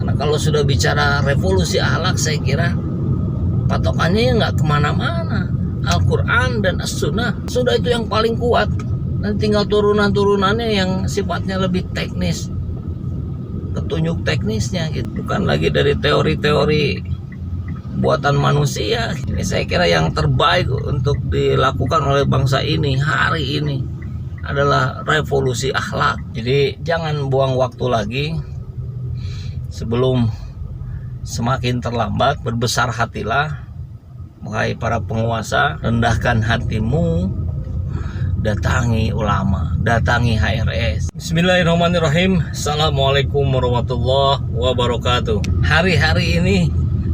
Karena kalau sudah bicara revolusi akhlak, saya kira patokannya nggak kemana-mana. Al-Quran dan As-Sunnah sudah itu yang paling kuat. Nanti tinggal turunan-turunannya yang sifatnya lebih teknis, petunjuk teknisnya gitu. Bukan lagi dari teori-teori buatan manusia. Ini saya kira yang terbaik untuk dilakukan oleh bangsa ini hari ini adalah revolusi akhlak. Jadi jangan buang waktu lagi sebelum semakin terlambat. Berbesar hatilah, wahai para penguasa, rendahkan hatimu, datangi ulama, datangi HRS. Bismillahirrahmanirrahim. Assalamualaikum warahmatullahi wabarakatuh. Hari-hari ini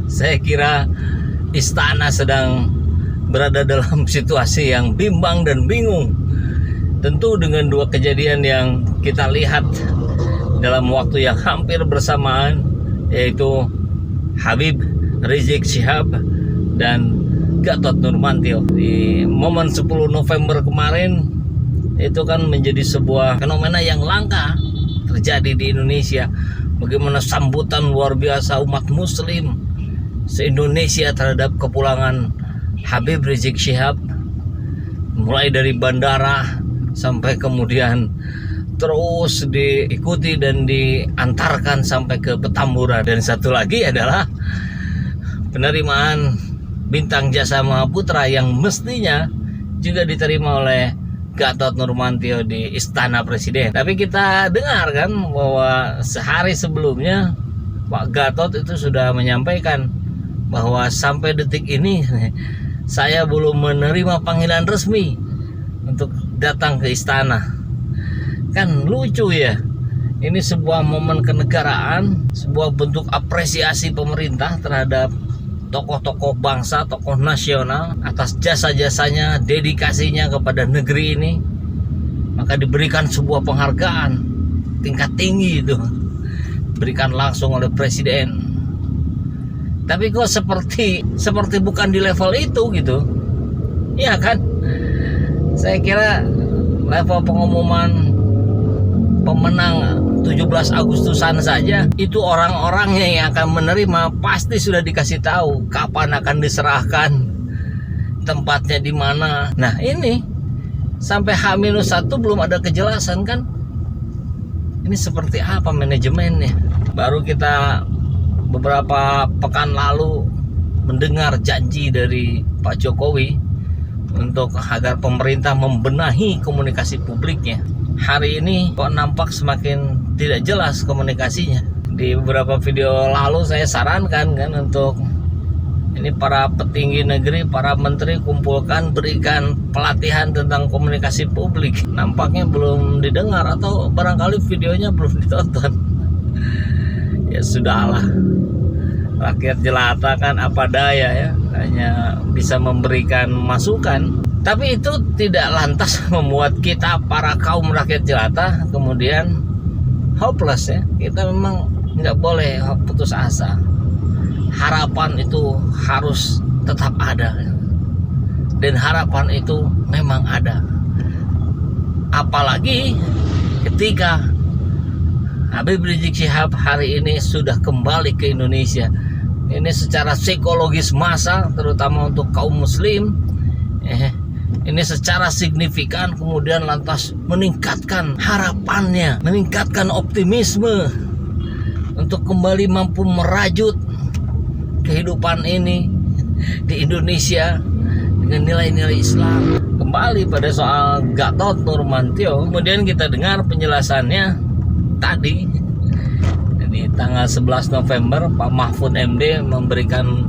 saya kira istana sedang berada dalam situasi yang bimbang dan bingung. Tentu dengan dua kejadian yang kita lihat dalam waktu yang hampir bersamaan, yaitu Habib Rizik Syihab dan Gatot Nurmantio. Di momen 10 November kemarin itu kan menjadi sebuah fenomena yang langka terjadi di Indonesia. Bagaimana sambutan luar biasa umat muslim se-Indonesia terhadap kepulangan Habib Rizik Syihab, mulai dari bandara sampai kemudian terus diikuti dan diantarkan sampai ke Petamburan. Dan satu lagi adalah penerimaan bintang jasa Mahaputra yang mestinya juga diterima oleh Gatot Nurmantio di Istana Presiden. Tapi kita dengar kan bahwa sehari sebelumnya Pak Gatot itu sudah menyampaikan bahwa sampai detik ini saya belum menerima panggilan resmi untuk datang ke istana. Kan lucu ya. Ini sebuah momen kenegaraan, sebuah bentuk apresiasi pemerintah terhadap tokoh-tokoh bangsa, tokoh nasional atas jasa-jasanya, dedikasinya kepada negeri ini. Maka diberikan sebuah penghargaan tingkat tinggi itu, diberikan langsung oleh presiden. Tapi kok seperti bukan di level itu gitu. Iya kan? Saya kira level pengumuman pemenang 17 Agustusan saja itu orang-orangnya yang akan menerima pasti sudah dikasih tahu kapan akan diserahkan, tempatnya di mana. Nah, ini sampai H-1 belum ada kejelasan kan? Ini seperti apa manajemennya? Baru kita beberapa pekan lalu mendengar janji dari Pak Jokowi untuk agar pemerintah membenahi komunikasi publiknya. Hari ini kok nampak semakin tidak jelas komunikasinya. Di beberapa video lalu saya sarankan kan untuk ini para petinggi negeri, para menteri kumpulkan, berikan pelatihan tentang komunikasi publik. Nampaknya belum didengar atau barangkali videonya belum ditonton. Ya sudahlah, rakyat jelata kan apa daya ya, hanya bisa memberikan masukan. Tapi itu tidak lantas membuat kita para kaum rakyat jelata kemudian hopeless ya. Kita memang nggak boleh putus asa. Harapan itu harus tetap ada, dan harapan itu memang ada. Apalagi ketika Habib Rizik Syihab hari ini sudah kembali ke Indonesia. Ini secara psikologis massa, terutama untuk kaum muslim, ini secara signifikan kemudian lantas meningkatkan harapannya, meningkatkan optimisme untuk kembali mampu merajut kehidupan ini di Indonesia dengan nilai-nilai Islam. Kembali pada soal Gatot Nurmantio, kemudian kita dengar penjelasannya tadi di tanggal 11 November. Pak Mahfud MD memberikan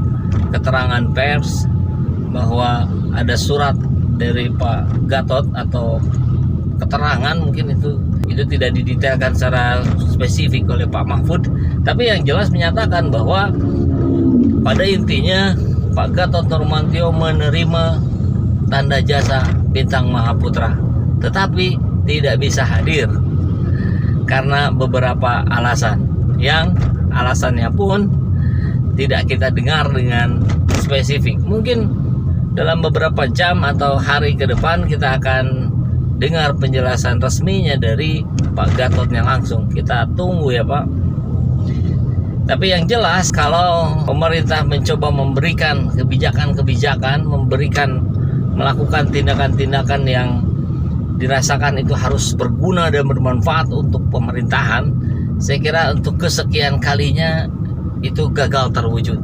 keterangan pers bahwa ada surat dari Pak Gatot atau keterangan, mungkin itu tidak didetailkan secara spesifik oleh Pak Mahfud, tapi yang jelas menyatakan bahwa pada intinya Pak Gatot Nurmantio menerima tanda jasa bintang Mahaputra, tetapi tidak bisa hadir karena beberapa alasan, yang alasannya pun tidak kita dengar dengan spesifik. Mungkin dalam beberapa jam atau hari ke depan kita akan dengar penjelasan resminya dari Pak Gatotnya langsung. Kita tunggu ya Pak. Tapi yang jelas kalau pemerintah mencoba memberikan kebijakan-kebijakan, melakukan tindakan-tindakan yang dirasakan itu harus berguna dan bermanfaat untuk pemerintahan, saya kira untuk kesekian kalinya itu gagal terwujud.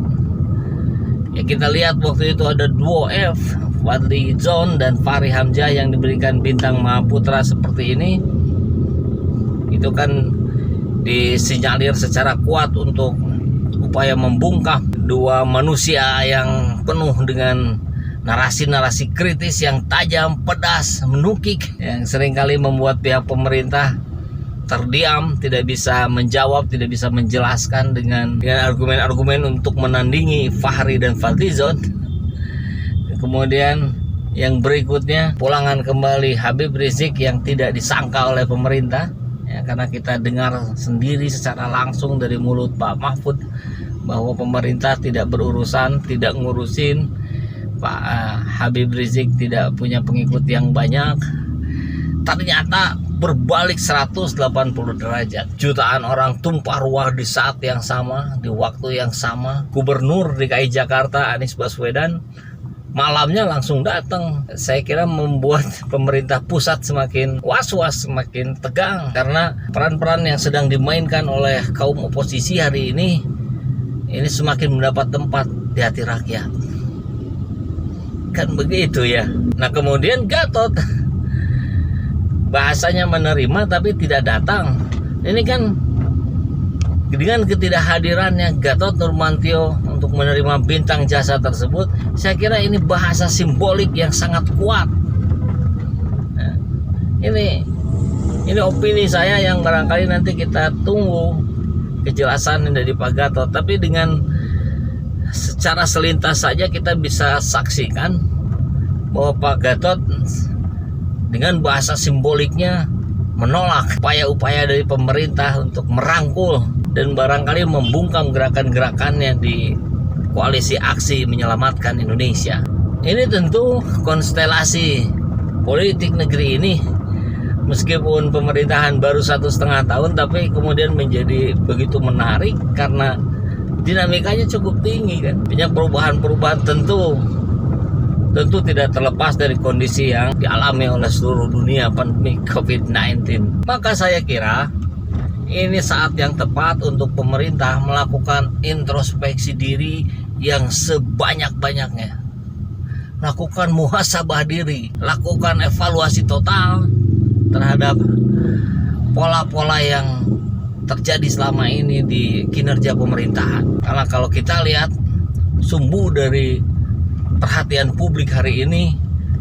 Ya, kita lihat waktu itu ada duo F, Fadly Zon dan Fahri Hamzah yang diberikan bintang Mahaputra seperti ini. Itu kan disinyalir secara kuat untuk upaya membungkam dua manusia yang penuh dengan narasi-narasi kritis yang tajam, pedas, menukik, yang seringkali membuat pihak pemerintah terdiam, tidak bisa menjawab, tidak bisa menjelaskan dengan argumen-argumen untuk menandingi Fahri dan Fadlizon. Kemudian yang berikutnya, pulangan kembali Habib Rizik yang tidak disangka oleh pemerintah, ya, karena kita dengar sendiri secara langsung dari mulut Pak Mahfud bahwa pemerintah tidak berurusan, tidak ngurusin. Pak Habib Rizik tidak punya pengikut yang banyak. Ternyata berbalik 180 derajat. Jutaan orang tumpah ruah di saat yang sama, di waktu yang sama. Gubernur DKI Jakarta Anies Baswedan malamnya langsung datang. Saya kira membuat pemerintah pusat semakin was-was, semakin tegang, karena peran-peran yang sedang dimainkan oleh kaum oposisi hari ini semakin mendapat tempat di hati rakyat. Kan begitu ya. Nah, kemudian Gatot bahasanya menerima tapi tidak datang. Ini kan dengan ketidakhadirannya Gatot Nurmantio untuk menerima bintang jasa tersebut, saya kira ini bahasa simbolik yang sangat kuat. Nah, ini opini saya yang barangkali nanti kita tunggu kejelasan dari Pak Gatot. Tapi dengan secara selintas saja kita bisa saksikan bahwa Pak Gatot dengan bahasa simboliknya menolak upaya-upaya dari pemerintah untuk merangkul dan barangkali membungkam gerakan-gerakannya di koalisi aksi menyelamatkan Indonesia. Ini tentu konstelasi politik negeri ini, meskipun pemerintahan baru 1,5 tahun, tapi kemudian menjadi begitu menarik karena dinamikanya cukup tinggi kan. Banyak perubahan-perubahan tentu tidak terlepas dari kondisi yang dialami oleh seluruh dunia, pandemi COVID-19. Maka saya kira ini saat yang tepat untuk pemerintah melakukan introspeksi diri yang sebanyak-banyaknya. Lakukan muhasabah diri, lakukan evaluasi total terhadap pola-pola yang terjadi selama ini di kinerja pemerintahan. Karena kalau kita lihat sumbu dari perhatian publik hari ini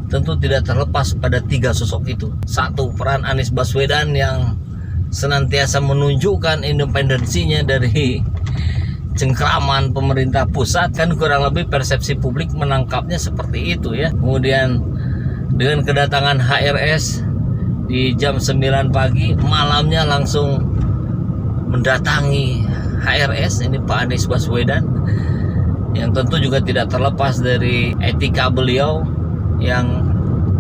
tentu tidak terlepas pada 3 sosok itu. Satu, peran Anies Baswedan yang senantiasa menunjukkan independensinya dari cengkraman pemerintah pusat, kan kurang lebih persepsi publik menangkapnya seperti itu ya. Kemudian dengan kedatangan HRS di jam 9 pagi, malamnya langsung mendatangi HRS, ini Pak Anies Baswedan, yang tentu juga tidak terlepas dari etika beliau, yang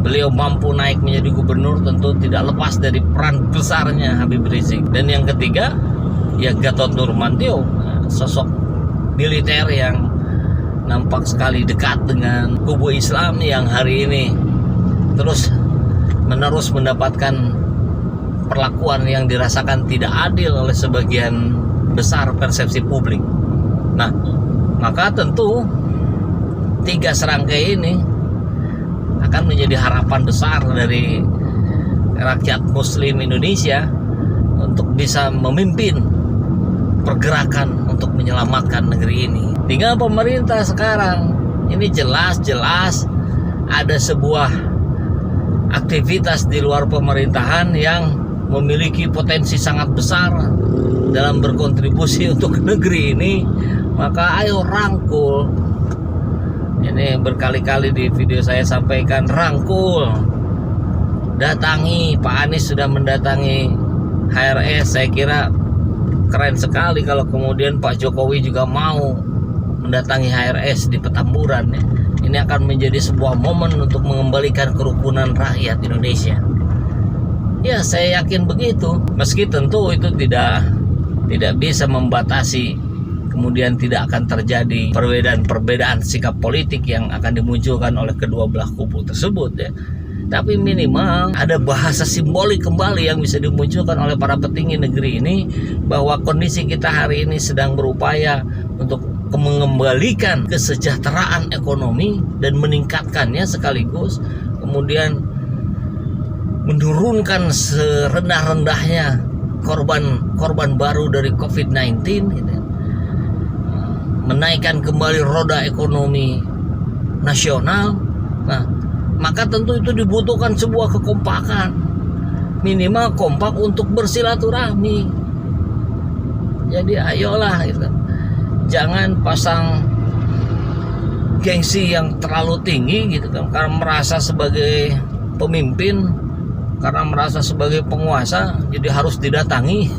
beliau mampu naik menjadi gubernur, tentu tidak lepas dari peran besarnya Habib Rizik. Dan yang ketiga, ya Gatot Nurmantio, sosok militer yang nampak sekali dekat dengan kubu Islam yang hari ini terus menerus mendapatkan perlakuan yang dirasakan tidak adil oleh sebagian besar persepsi publik. Nah, maka tentu 3 serangkai ini akan menjadi harapan besar dari rakyat Muslim Indonesia untuk bisa memimpin pergerakan untuk menyelamatkan negeri ini. Tinggal pemerintah sekarang ini jelas-jelas ada sebuah aktivitas di luar pemerintahan yang memiliki potensi sangat besar dalam berkontribusi untuk negeri ini. Maka ayo rangkul. Ini berkali-kali di video saya sampaikan, rangkul, datangi. Pak Anies sudah mendatangi HRS. Saya kira keren sekali kalau kemudian Pak Jokowi juga mau mendatangi HRS di Petamburan ya. Ini akan menjadi sebuah momen untuk mengembalikan kerukunan rakyat Indonesia. Ya, saya yakin begitu. Meski tentu itu tidak bisa membatasi kemudian tidak akan terjadi perbedaan sikap politik yang akan dimunculkan oleh kedua belah kubu tersebut ya. Tapi minimal ada bahasa simbolik kembali yang bisa dimunculkan oleh para petinggi negeri ini, bahwa kondisi kita hari ini sedang berupaya untuk mengembalikan kesejahteraan ekonomi dan meningkatkannya, sekaligus kemudian menurunkan serendah-rendahnya korban baru dari COVID-19 gitu. Menaikkan kembali roda ekonomi nasional. Nah, maka tentu itu dibutuhkan sebuah kekompakan, minimal kompak untuk bersilaturahmi. Jadi ayolah gitu. Jangan pasang gengsi yang terlalu tinggi gitu kan, karena merasa sebagai pemimpin, karena merasa sebagai penguasa, jadi harus didatangi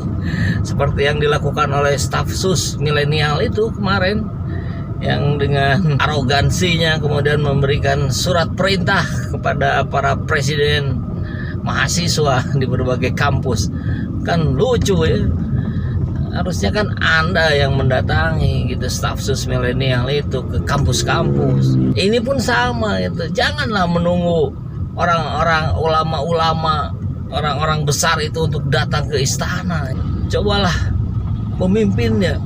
seperti yang dilakukan oleh staf sus milenial itu kemarin, yang dengan arogansinya kemudian memberikan surat perintah kepada para presiden mahasiswa di berbagai kampus. Kan lucu ya. Harusnya kan Anda yang mendatangi gitu staf sus milenial itu ke kampus-kampus. Ini pun sama gitu. Janganlah menunggu orang-orang ulama-ulama, orang-orang besar itu untuk datang ke istana. Cobalah pemimpinnya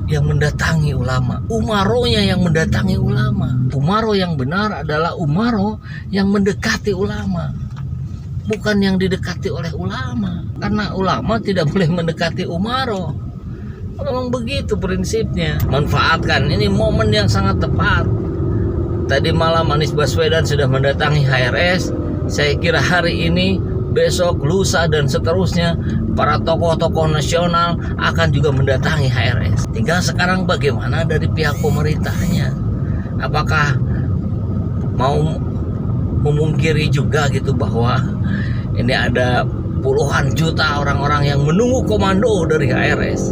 yang mendatangi ulama, umaronya yang mendatangi ulama. Umaro yang benar adalah umaro yang mendekati ulama, bukan yang didekati oleh ulama. Karena ulama tidak boleh mendekati umaro. Memang begitu prinsipnya. Manfaatkan ini momen yang sangat tepat. Tadi malam Anies Baswedan sudah mendatangi HRS. Saya kira hari ini, besok, lusa, dan seterusnya para tokoh-tokoh nasional akan juga mendatangi HRS. Tinggal sekarang bagaimana dari pihak pemerintahnya. Apakah mau memungkiri juga gitu bahwa ini ada puluhan juta orang-orang yang menunggu komando dari HRS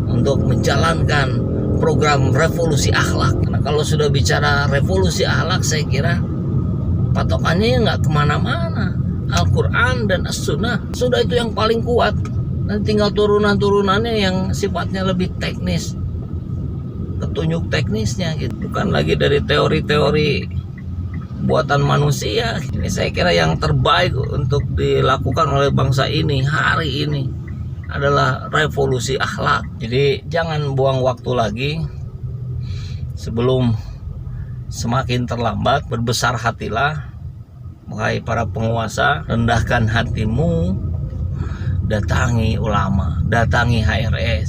untuk menjalankan program revolusi akhlak. Nah, kalau sudah bicara revolusi akhlak, saya kira patokannya nggak kemana-mana. Al-Quran dan As-Sunnah sudah itu yang paling kuat. Nanti tinggal turunan-turunannya yang sifatnya lebih teknis, petunjuk teknisnya gitu. Bukan lagi dari teori-teori buatan manusia. Ini saya kira yang terbaik untuk dilakukan oleh bangsa ini hari ini adalah revolusi akhlak. Jadi jangan buang waktu lagi sebelum semakin terlambat. Berbesar hatilah, wahai para penguasa, rendahkan hatimu, datangi ulama, datangi HRS.